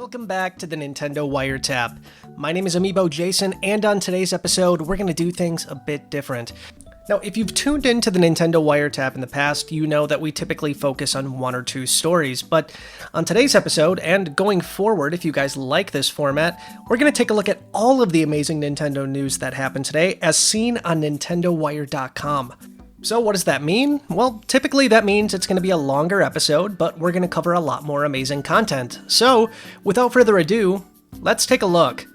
Welcome back to the Nintendo Wiretap. My name is Amiibo Jason, and on today's episode, we're going to do things a bit different. Now, if you've tuned into the Nintendo Wiretap in the past, you know that we typically focus on one or two stories, but on today's episode, and going forward, if you guys like this format, we're going to take a look at all of the amazing Nintendo news that happened today, as seen on NintendoWire.com. So what does that mean? Well, typically that means it's going to be a longer episode, but we're going to cover a lot more amazing content. So, without further ado, let's take a look.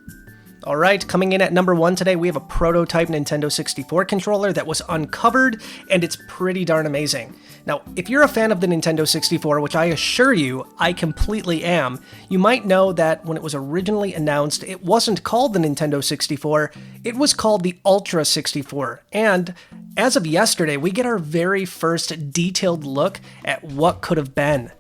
Alright, coming in at number 1 today, we have a prototype Nintendo 64 controller that was uncovered, and it's pretty darn amazing. Now, if you're a fan of the Nintendo 64, which I assure you, I completely am, you might know that when it was originally announced, it wasn't called the Nintendo 64, it was called the Ultra 64, and as of yesterday, we get our very first detailed look at what could have been.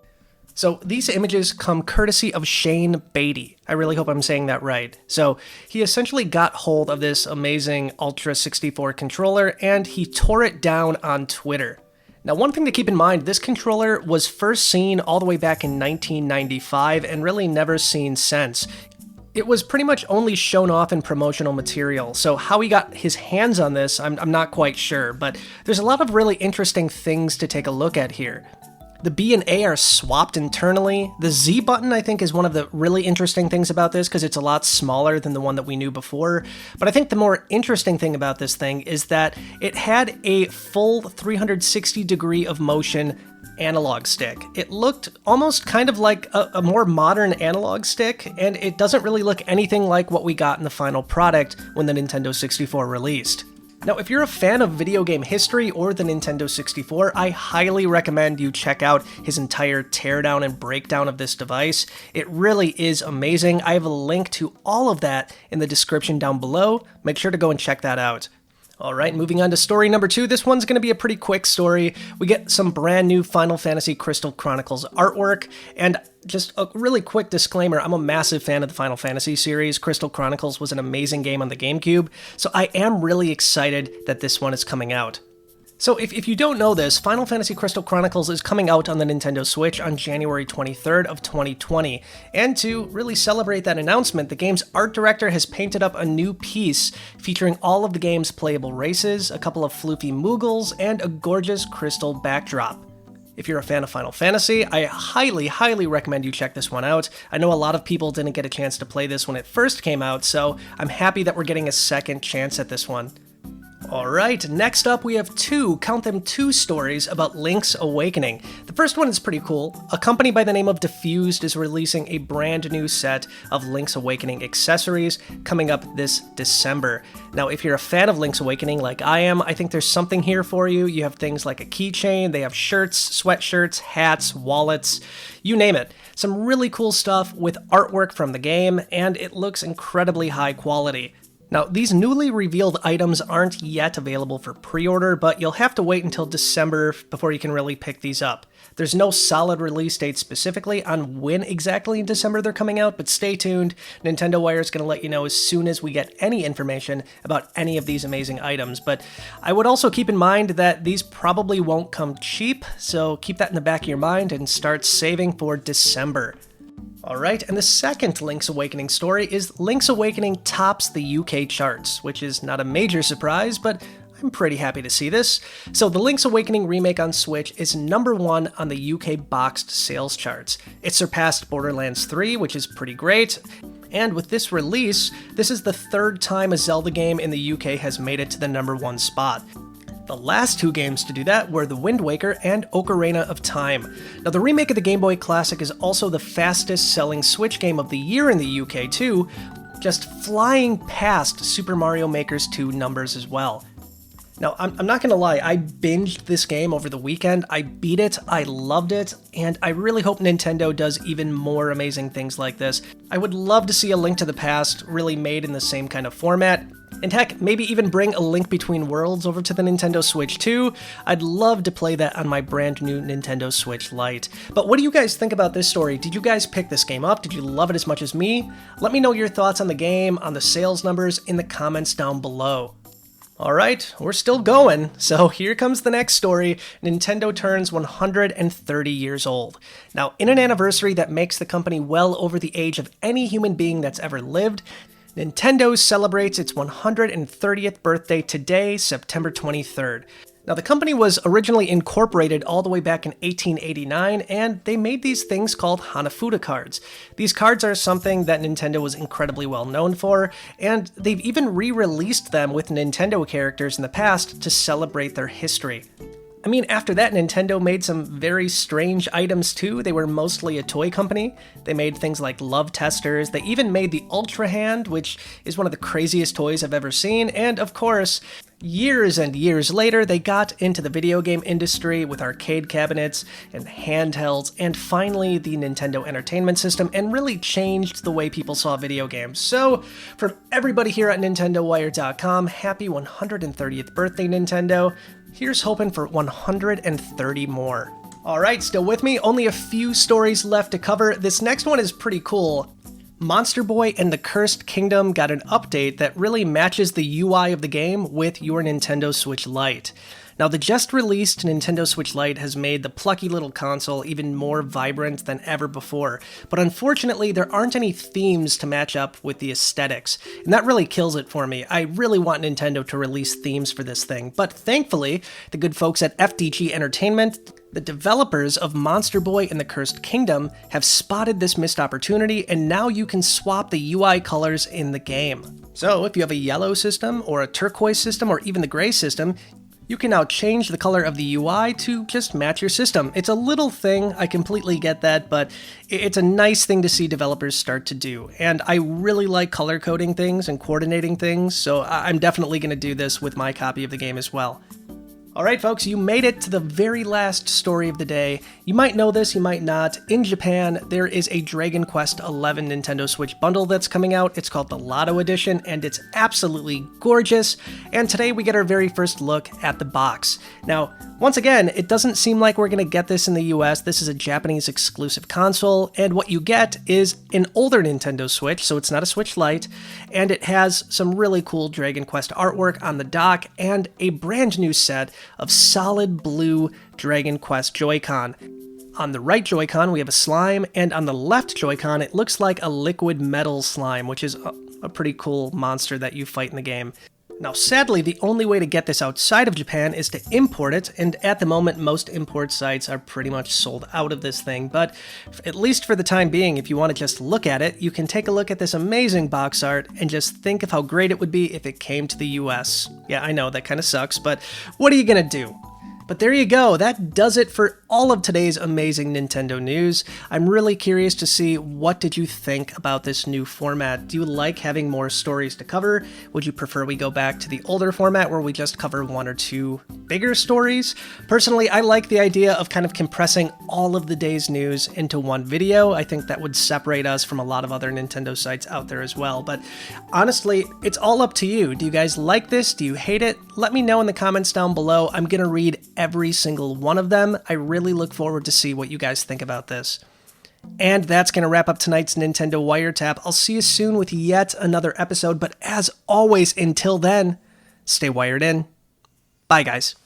So these images come courtesy of Shane Beatty. I really hope I'm saying that right. So he essentially got hold of this amazing Ultra 64 controller and he tore it down on Twitter. Now, one thing to keep in mind, this controller was first seen all the way back in 1995 and really never seen since. It was pretty much only shown off in promotional material, so how he got his hands on this, I'm not quite sure, but there's a lot of really interesting things to take a look at here. The B and A are swapped internally. The Z button, I think, is one of the really interesting things about this because it's a lot smaller than the one that we knew before. But I think the more interesting thing about this thing is that it had a full 360 degree of motion analog stick. It looked almost kind of like a more modern analog stick, and it doesn't really look anything like what we got in the final product when the Nintendo 64 released. Now, if you're a fan of video game history or the Nintendo 64, I highly recommend you check out his entire teardown and breakdown of this device. It really is amazing. I have a link to all of that in the description down below. Make sure to go and check that out. Alright, moving on to story number 2. This one's going to be a pretty quick story. We get some brand new Final Fantasy Crystal Chronicles artwork, and just a really quick disclaimer, I'm a massive fan of the Final Fantasy series. Crystal Chronicles was an amazing game on the GameCube, so I am really excited that this one is coming out. So if you don't know this, Final Fantasy Crystal Chronicles is coming out on the Nintendo Switch on January 23rd of 2020. And to really celebrate that announcement, the game's art director has painted up a new piece featuring all of the game's playable races, a couple of floofy Moogles, and a gorgeous crystal backdrop. If you're a fan of Final Fantasy, I highly recommend you check this one out. I know a lot of people didn't get a chance to play this when it first came out, so I'm happy that we're getting a second chance at this one. Alright, next up we have two stories about Link's Awakening. The first one is pretty cool. A company by the name of Diffused is releasing a brand new set of Link's Awakening accessories coming up this December. Now, if you're a fan of Link's Awakening like I am, I think there's something here for you. You have things like a keychain, they have shirts, sweatshirts, hats, wallets, you name it. Some really cool stuff with artwork from the game, and it looks incredibly high quality. Now, these newly revealed items aren't yet available for pre-order, but you'll have to wait until December before you can really pick these up. There's no solid release date specifically on when exactly in December they're coming out, but stay tuned. Nintendo Wire is going to let you know as soon as we get any information about any of these amazing items. But I would also keep in mind that these probably won't come cheap, so keep that in the back of your mind and start saving for December. Alright, and the second Link's Awakening story is Link's Awakening tops the UK charts, which is not a major surprise, but I'm pretty happy to see this. So the Link's Awakening remake on Switch is number 1 on the UK boxed sales charts. It surpassed Borderlands 3, which is pretty great, and with this release, this is the third time a Zelda game in the UK has made it to the number 1 spot. The last 2 games to do that were The Wind Waker and Ocarina of Time. Now, the remake of the Game Boy Classic is also the fastest selling Switch game of the year in the UK too, just flying past Super Mario Maker's 2 numbers as well. Now, I'm not gonna lie, I binged this game over the weekend, I beat it, I loved it, and I really hope Nintendo does even more amazing things like this. I would love to see A Link to the Past really made in the same kind of format, and heck, maybe even bring A Link Between Worlds over to the Nintendo Switch too. I'd love to play that on my brand new Nintendo Switch Lite. But what do you guys think about this story? Did you guys pick this game up? Did you love it as much as me? Let me know your thoughts on the game, on the sales numbers in the comments down below. Alright, we're still going, so here comes the next story. Nintendo turns 130 years old. Now, in an anniversary that makes the company well over the age of any human being that's ever lived, Nintendo celebrates its 130th birthday today, September 23rd. Now, the company was originally incorporated all the way back in 1889, and they made these things called Hanafuda cards. These cards are something that Nintendo was incredibly well known for, and they've even re-released them with Nintendo characters in the past to celebrate their history. I mean, after that, Nintendo made some very strange items too. They were mostly a toy company. They made things like love testers. They even made the Ultra Hand, which is one of the craziest toys I've ever seen. And of course, years and years later, they got into the video game industry with arcade cabinets and handhelds, and finally the Nintendo Entertainment System, and really changed the way people saw video games. So, from everybody here at NintendoWire.com, happy 130th birthday, Nintendo. Here's hoping for 130 more. Alright, still with me? Only a few stories left to cover. This next one is pretty cool. Monster Boy and the Cursed Kingdom got an update that really matches the UI of the game with your Nintendo Switch Lite. Now, the just-released Nintendo Switch Lite has made the plucky little console even more vibrant than ever before, but unfortunately there aren't any themes to match up with the aesthetics, and that really kills it for me. I really want Nintendo to release themes for this thing, but thankfully, the good folks at FDG Entertainment, the developers of Monster Boy and the Cursed Kingdom, have spotted this missed opportunity, and now you can swap the UI colors in the game. So, if you have a yellow system, or a turquoise system, or even the gray system, you can now change the color of the UI to just match your system. It's a little thing, I completely get that, but it's a nice thing to see developers start to do. And I really like color coding things and coordinating things, so I'm definitely going to do this with my copy of the game as well. Alright folks, you made it to the very last story of the day. You might know this, you might not. In Japan, there is a Dragon Quest XI Nintendo Switch bundle that's coming out. It's called the Lotto Edition, and it's absolutely gorgeous. And today we get our very first look at the box. Now, once again, it doesn't seem like we're going to get this in the US. This is a Japanese exclusive console, and what you get is an older Nintendo Switch, so it's not a Switch Lite, and it has some really cool Dragon Quest artwork on the dock, and a brand new set of solid blue Dragon Quest Joy-Con. On the right Joy-Con, we have a slime, and on the left Joy-Con, it looks like a liquid metal slime, which is a pretty cool monster that you fight in the game. Now, sadly, the only way to get this outside of Japan is to import it, and at the moment, most import sites are pretty much sold out of this thing, but at least for the time being, if you want to just look at it, you can take a look at this amazing box art and just think of how great it would be if it came to the US. Yeah, I know, that kind of sucks, but what are you gonna do? But there you go, that does it for all of today's amazing Nintendo news. I'm really curious to see, what did you think about this new format? Do you like having more stories to cover? Would you prefer we go back to the older format where we just cover one or two bigger stories? Personally, I like the idea of kind of compressing all of the day's news into one video. I think that would separate us from a lot of other Nintendo sites out there as well. But honestly, it's all up to you. Do you guys like this? Do you hate it? Let me know in the comments down below. I'm gonna read every single one of them. I really look forward to see what you guys think about this. And that's going to wrap up tonight's Nintendo Wiretap. I'll see you soon with yet another episode, but as always, until then, stay wired in. Bye, guys.